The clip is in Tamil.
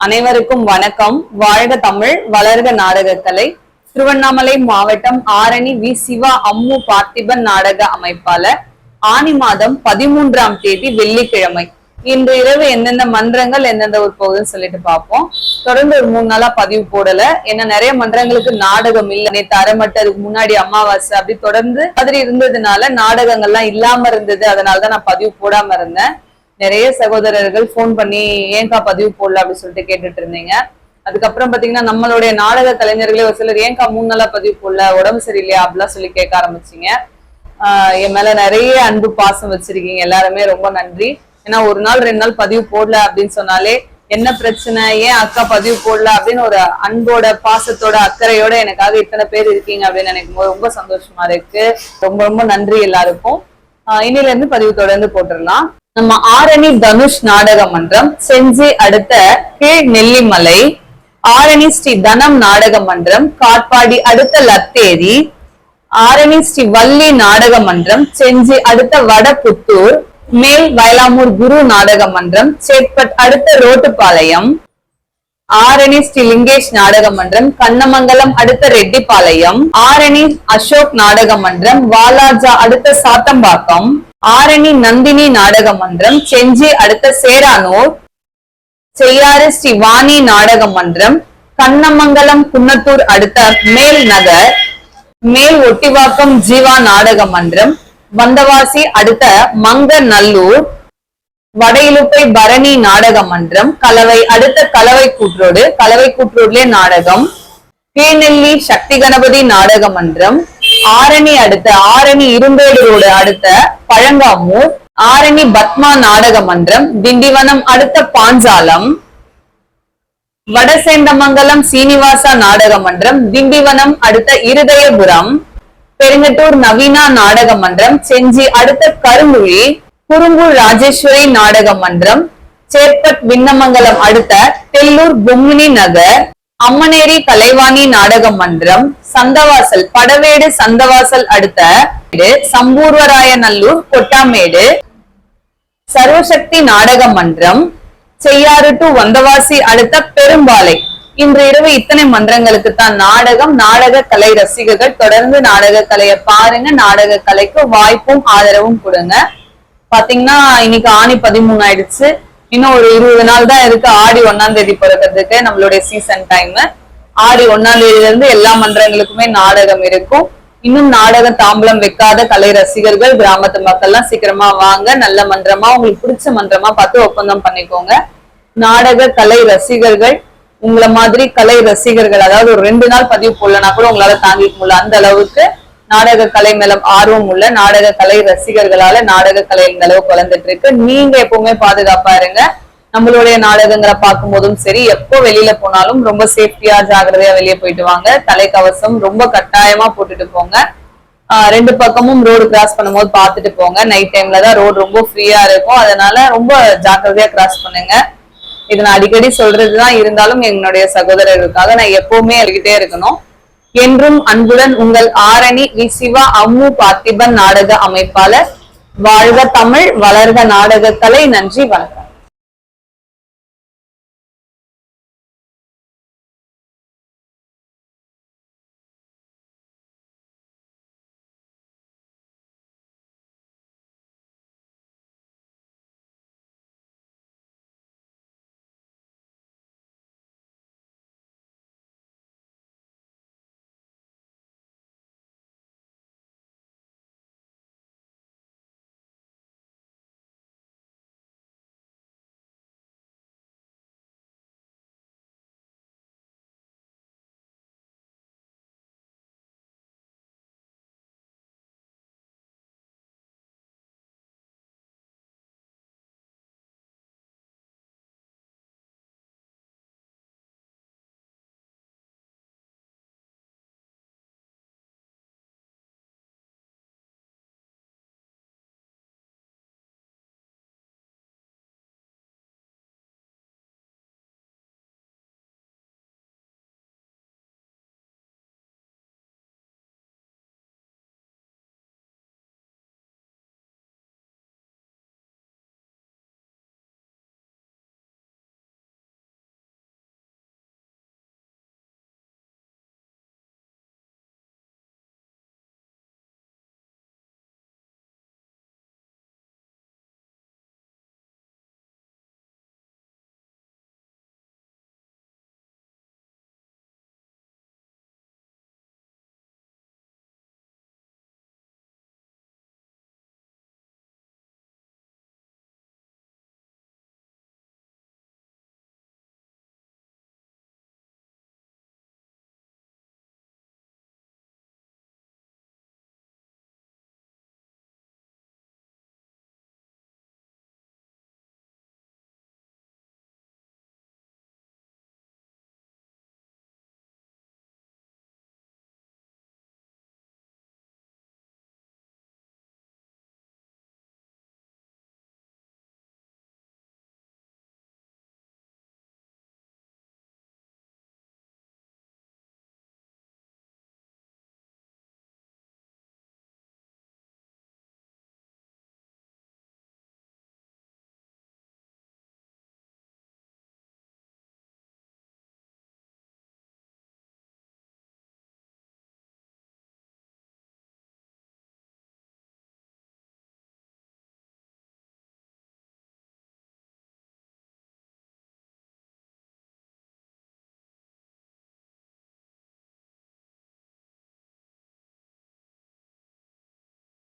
அனைவருக்கும் வணக்கம். வாழ்க தமிழ், வளர்க நாடகக்கலை. திருவண்ணாமலை மாவட்டம் ஆரணி வி சிவா அம்மு பார்த்திபன் நாடக அமைப்பாளர். ஆனி மாதம் 13ஆம் தேதி வெள்ளிக்கிழமை. இன்று இரவு எந்தெந்த மன்றங்கள் எந்தெந்த ஒரு போகுதுன்னு சொல்லிட்டு பார்ப்போம். தொடர்ந்து ஒரு 3 நாளா பதிவு போடல. ஏன்னா நிறைய மன்றங்களுக்கு நாடகம் இல்லை. நேற்று அரைமட்டு, அதுக்கு முன்னாடி அமாவாசை, அப்படி தொடர்ந்து மாதிரி இருந்ததுனால நாடகங்கள்லாம் இல்லாம இருந்தது. அதனாலதான் நான் பதிவு போடாம இருந்தேன். நிறைய சகோதரர்கள் போன் பண்ணி ஏன்கா பதிவு போடல அப்படின்னு சொல்லிட்டு கேட்டுட்டு இருந்தீங்க. அதுக்கப்புறம் பாத்தீங்கன்னா நம்மளுடைய நாடக கலைஞர்களே ஒரு சிலர் ஏன்கா 3 நாளா பதிவு போடல, உடம்பு சரியில்லையா அப்படிலாம் சொல்லி கேட்க ஆரம்பிச்சிங்க. என் மேல நிறைய அன்பு பாசம் வச்சிருக்கீங்க, எல்லாருமே ரொம்ப நன்றி. ஏன்னா ஒரு நாள் 2 நாள் பதிவு போடல அப்படின்னு சொன்னாலே என்ன பிரச்சனை, ஏன் அக்கா பதிவு போடல அப்படின்னு ஒரு அன்போட பாசத்தோட அக்கறையோட எனக்காக இத்தனை பேர் இருக்கீங்க அப்படின்னு நினைக்கும் போது ரொம்ப சந்தோஷமா இருக்கு. ரொம்ப ரொம்ப நன்றி எல்லாருக்கும். இன்னில இருந்து பதிவு தொடர்ந்து போட்டுடலாம். நம்ம ஆரணி தனுஷ் நாடக மன்றம், செஞ்சி அடுத்த கீழ் நெல்லிமலை, ஆரணி ஸ்ரீ தனம் நாடக மன்றம், காட்பாடி அடுத்த லத்தேரி, ஆரணி ஸ்ரீ வள்ளி நாடக மன்றம், செஞ்சி அடுத்த வடபுத்தூர், மேல் வயலாமூர் குரு நாடக மன்றம், சேட்பட் அடுத்த ரோட்டுப்பாளையம், ஆரணி ஸ்ரீ லிங்கேஷ் நாடக மன்றம், கண்ணமங்கலம் அடுத்த ரெட்டிப்பாளையம், ஆரணி அசோக் நாடக மன்றம், வாலாஜா அடுத்த சாத்தம்பாக்கம், ஆரணி நந்தினி நாடக மன்றம், செஞ்சி அடுத்த சேரானூர், செய்யாறு ஸ்ரீ வாணி நாடக மன்றம், கண்ணமங்கலம் குன்னத்தூர் அடுத்த மேல் நகர், மேல் ஒட்டிவாக்கம் ஜீவா நாடக மன்றம், வந்தவாசி அடுத்த மங்கநல்லூர், வடையிலுப்பை பரணி நாடக மன்றம், கலவை அடுத்த கலவை கூற்றோடு, கலவை கூற்றோட்லே நாடகம், கீழ்நெல்லி சக்தி கணபதி நாடக மன்றம், ஆரணி அடுத்த ஆரணி இரும்பேடு ரோடு அடுத்த பழங்காமூர், ஆரணி பத்மா நாடக மன்றம், திண்டிவனம் அடுத்த பாஞ்சாலம், வடசேந்தமங்கலம் சீனிவாசா நாடக மன்றம், திண்டிவனம் அடுத்த இருதயபுரம், பெருங்கட்டூர் நவீனா நாடக மன்றம், செஞ்சி அடுத்த கருங்குழி, குறும்பூர் ராஜேஸ்வரி நாடக மன்றம், சேப்பட் விண்ணமங்கலம் அடுத்த தெல்லூர் பொம்மினி நகர், அம்மனேரி கலைவாணி நாடக மன்றம், சந்தவாசல் படவேடு சந்தவாசல் அடுத்த சம்பூர்வராயநல்லூர் கொட்டாமேடு, சர்வசக்தி நாடக மன்றம், செய்யாறு டு வந்தவாசி அடுத்த பெரும்பாலை. இன்று இரவு இத்தனை மன்றங்களுக்கு தான் நாடகம். நாடக கலை ரசிகர்கள் தொடர்ந்து நாடக கலையை பாருங்க. நாடக கலைக்கு வாய்ப்பும் ஆதரவும் கொடுங்க. பாத்தீங்கன்னா இன்னைக்கு ஆணி 13 ஆயிடுச்சு. இன்னும் ஒரு 20 நாள் தான் இருக்கு ஆடி 1ஆம் தேதி பிறக்கிறதுக்கு நம்மளுடைய சீசன் டைம். ஆடி 1ஆம் தேதியில இருந்து எல்லா மன்றங்களுக்குமே நாடகம் இருக்கும். இன்னும் நாடக தாம்பலம் வைக்காத கலை ரசிகர்கள், கிராமத்து மக்கள்லாம் சீக்கிரமா வாங்க. நல்ல மன்றமா, உங்களுக்கு பிடிச்ச மன்றமா பார்த்து ஒப்பந்தம் பண்ணிக்கோங்க. நாடக கலை ரசிகர்கள், உங்களை மாதிரி கலை ரசிகர்கள், அதாவது ஒரு 2 நாள் பதிவு போடலன்னா கூட உங்களால தாங்கிக்க முடியல, அந்த அளவுக்கு நாடக கலை மேல ஆர்வம் உள்ள நாடக கலை ரசிகர்களால நாடக கலை இந்த அளவுக்கு வளர்ந்துட்டு இருக்கு. நீங்க எப்பவுமே பாதுகாப்பா இருங்க. நம்மளுடைய நாடகங்களை பார்க்கும் போதும் சரி, எப்போ வெளியில போனாலும் ரொம்ப சேஃப்டியா ஜாகிரதையா வெளியே போயிட்டு வாங்க. தலைக்கவசம் ரொம்ப கட்டாயமா போட்டுட்டு போங்க. 2 பக்கமும் ரோடு கிராஸ் பண்ணும்போது பாத்துட்டு போங்க. நைட் டைம்ல தான் ரோடு ரொம்ப ஃப்ரீயா இருக்கும், அதனால ரொம்ப ஜாக்கிரதையா கிராஸ் பண்ணுங்க. இது நான் அடிக்கடி சொல்றதுதான், இருந்தாலும் என்னுடைய சகோதரர்களுக்காக நான் எப்பவுமே எழுதிட்டே இருக்கணும். என்றும் அன்புடன் உங்கள் ஆரணி வி சிவா அம்மு பார்த்திபன் நாடக அமைப்பாளர். வாழ்க தமிழ், வளர்க நாடக கலை. நன்றி, வணக்கம்.